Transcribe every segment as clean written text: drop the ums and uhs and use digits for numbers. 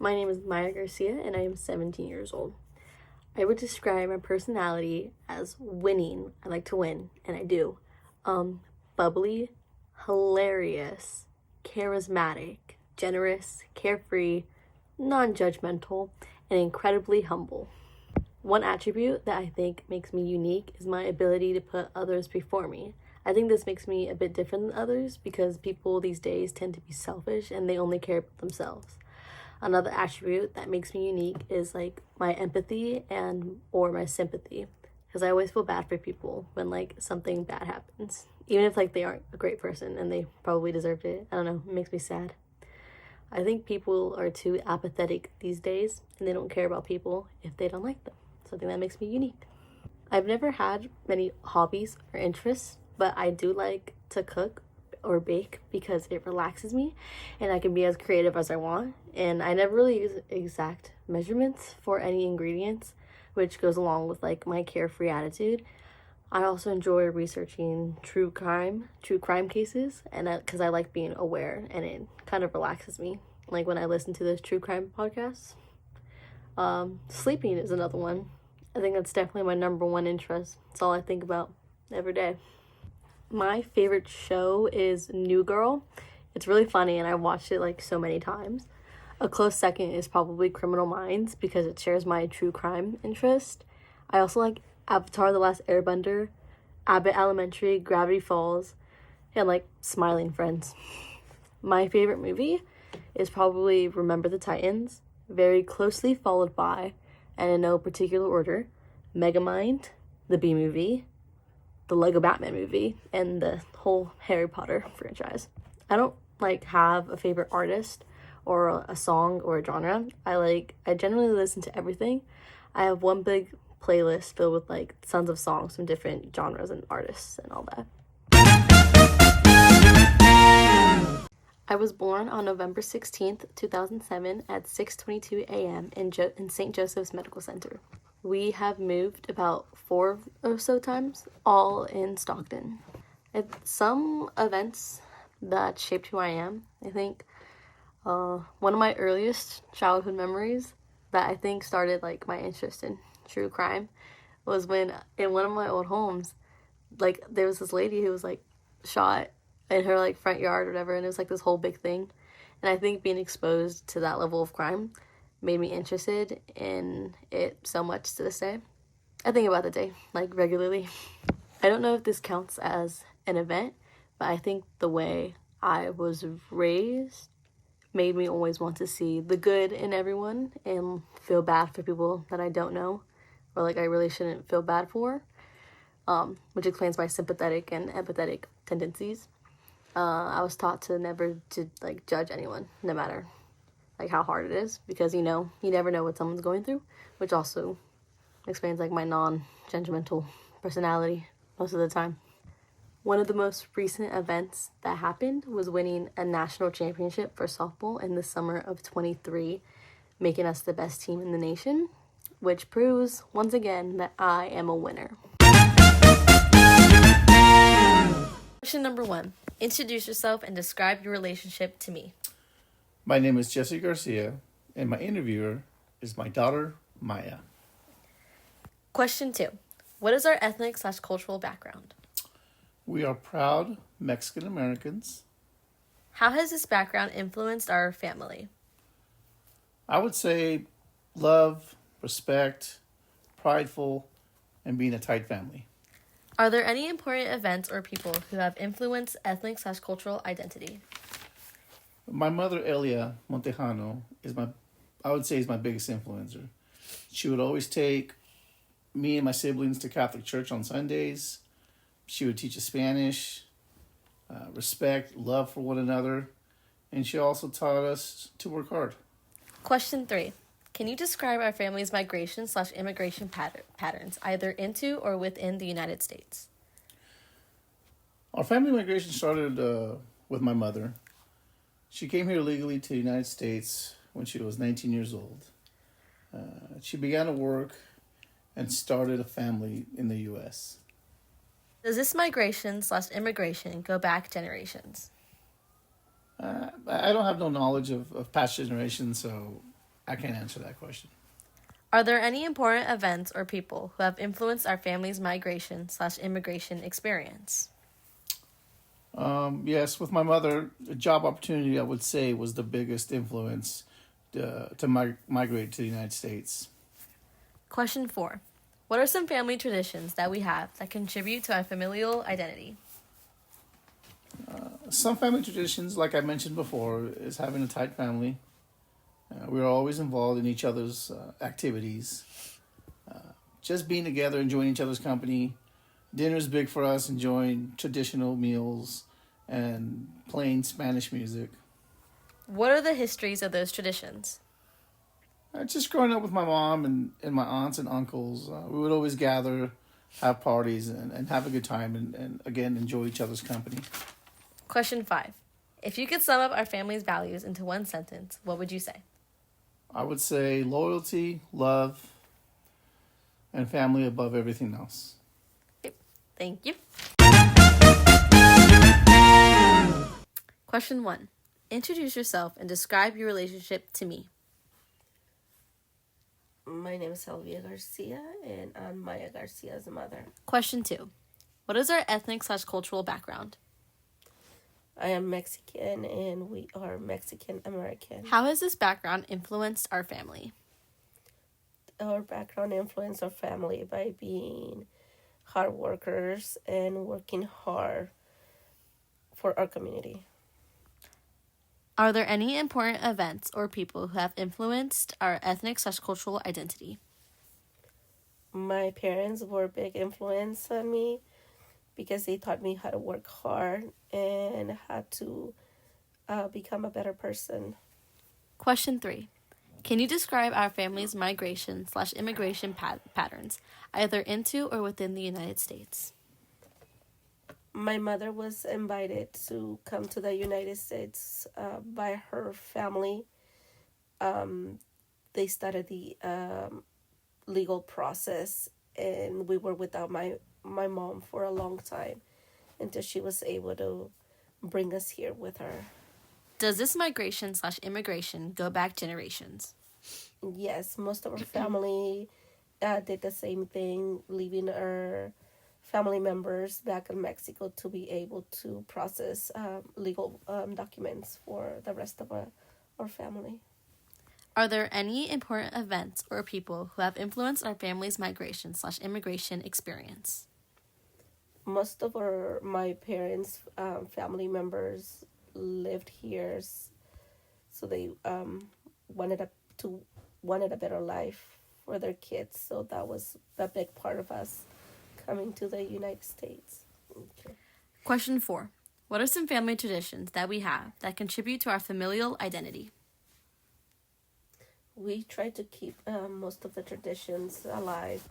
My name is Maya Garcia and I am 17 years old. I would describe my personality as winning. I like to win, and I do. Bubbly, hilarious, charismatic, generous, carefree, non-judgmental, and incredibly humble. One attribute that I think makes me unique is my ability to put others before me. I think this makes me a bit different than others because people these days tend to be selfish and they only care about themselves. Another attribute that makes me unique is like my empathy and or my sympathy, because I always feel bad for people when like something bad happens, even if like they aren't a great person and they probably deserved it. I don't know, it makes me sad. I think people are too apathetic these days and they don't care about people if they don't like them. Something that makes me unique. I've never had many hobbies or interests, but I do like to cook or bake because it relaxes me and I can be as creative as I want. And I never really use exact measurements for any ingredients, which goes along with like my carefree attitude. I also enjoy researching true crime cases, and because I like being aware and it kind of relaxes me. Like when I listen to those true crime podcasts. Sleeping is another one. I think that's definitely my number one interest. It's all I think about every day. My favorite show is New Girl. It's really funny and I watched it like so many times. A close second is probably Criminal Minds because it shares my true crime interest. I also like Avatar: The Last Airbender, Abbott Elementary, Gravity Falls, and like Smiling Friends. My favorite movie is probably Remember the Titans, very closely followed by, and in no particular order, Megamind, the Bee Movie, the Lego Batman movie, and the whole Harry Potter franchise. I don't like have a favorite artist or a song or a genre. I generally listen to everything. I have one big playlist filled with like tons of songs from different genres and artists and all that. I was born on November 16th, 2007 at 6:22 a.m. in St. Joseph's Medical Center. We have moved about 4 or so times, all in Stockton. Some events that shaped who I am, I think one of my earliest childhood memories that I think started like my interest in true crime was when in one of my old homes, like there was this lady who was like shot in her like front yard or whatever, and it was like this whole big thing. And I think being exposed to that level of crime made me interested in it so much to this day. I think about the day like regularly. I don't know if this counts as an event, but I think the way I was raised made me always want to see the good in everyone and feel bad for people that I don't know or like I really shouldn't feel bad for, which explains my sympathetic and empathetic tendencies. I was taught to never to like judge anyone, no matter like how hard it is, because you never know what someone's going through, which also explains like my non-judgmental personality most of the time. One of the most recent events that happened was winning a national championship for softball in the summer of 23, making us the best team in the nation, which proves once again that I am a winner. Question number 1. Introduce yourself and describe your relationship to me. My name is Jesse Garcia, and my interviewer is my daughter, Maya. Question 2. What is our ethnic/cultural background? We are proud Mexican Americans. How has this background influenced our family? I would say love, respect, prideful, and being a tight family. Are there any important events or people who have influenced ethnic/cultural identity? My mother, Elia Montejano, is my biggest influencer. She would always take me and my siblings to Catholic church on Sundays. She would teach us Spanish, respect, love for one another, and she also taught us to work hard. Question 3. Can you describe our family's migration/immigration patterns, either into or within the United States? Our family migration started with my mother. She came here legally to the United States when she was 19 years old. She began to work and started a family in the U.S. Does this migration/immigration go back generations? I don't have no knowledge of past generations, so I can't answer that question. Are there any important events or people who have influenced our family's migration/immigration experience? Yes, with my mother, a job opportunity I would say was the biggest influence to migrate to the United States. Question 4. What are some family traditions that we have that contribute to our familial identity? Some family traditions, like I mentioned before, is having a tight family. We're always involved in each other's activities. Just being together, enjoying each other's company. Dinner's big for us, enjoying traditional meals and playing Spanish music. What are the histories of those traditions? Just growing up with my mom and my aunts and uncles, we would always gather, have parties, and have a good time and again, enjoy each other's company. Question 5. If you could sum up our family's values into one sentence, what would you say? I would say loyalty, love, and family above everything else. Thank you. Question 1. Introduce yourself and describe your relationship to me. My name is Sylvia Garcia, and I'm Maya Garcia's mother. Question 2. What is our ethnic/cultural background? I am Mexican, and we are Mexican American. How has this background influenced our family? Our background influenced our family by being hard workers and working hard for our community. Are there any important events or people who have influenced our ethnic/cultural identity? My parents were a big influence on me because they taught me how to work hard and how to become a better person. Question 3. Can you describe our family's migration/immigration patterns, either into or within the United States? My mother was invited to come to the United States by her family. They started the legal process, and we were without my mom for a long time until she was able to bring us here with her. Does this migration/immigration go back generations? Yes, most of our family did the same thing, leaving our family members back in Mexico to be able to process legal documents for the rest of our family. Are there any important events or people who have influenced our family's migration/immigration experience? Most of my parents' family members lived here, so they wanted a better life for their kids. So that was a big part of us coming to the United States. Okay. Question 4. What are some family traditions that we have that contribute to our familial identity? We try to keep most of the traditions alive,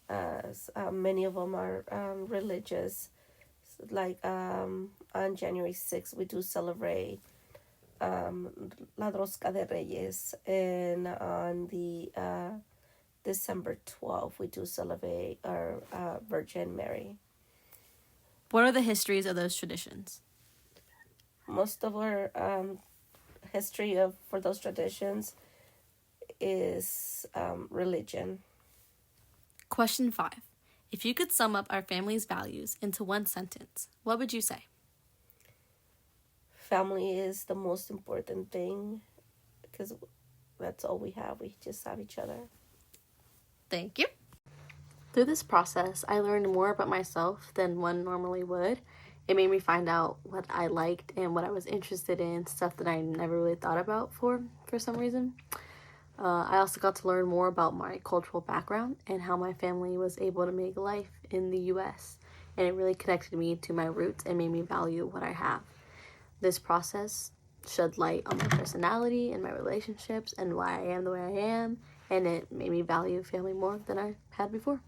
as many of them are religious. Like on January 6th, we do celebrate La Rosca de Reyes, and on the December 12th, we do celebrate our Virgin Mary. What are the histories of those traditions? Most of our history for those traditions is religion. Question 5. If you could sum up our family's values into one sentence, what would you say? Family is the most important thing because that's all we have. We just have each other. Thank you. Through this process, I learned more about myself than one normally would. It made me find out what I liked and what I was interested in, stuff that I never really thought about for some reason. I also got to learn more about my cultural background and how my family was able to make life in the U.S. And it really connected me to my roots and made me value what I have. This process shed light on my personality and my relationships and why I am the way I am, and it made me value family more than I had before.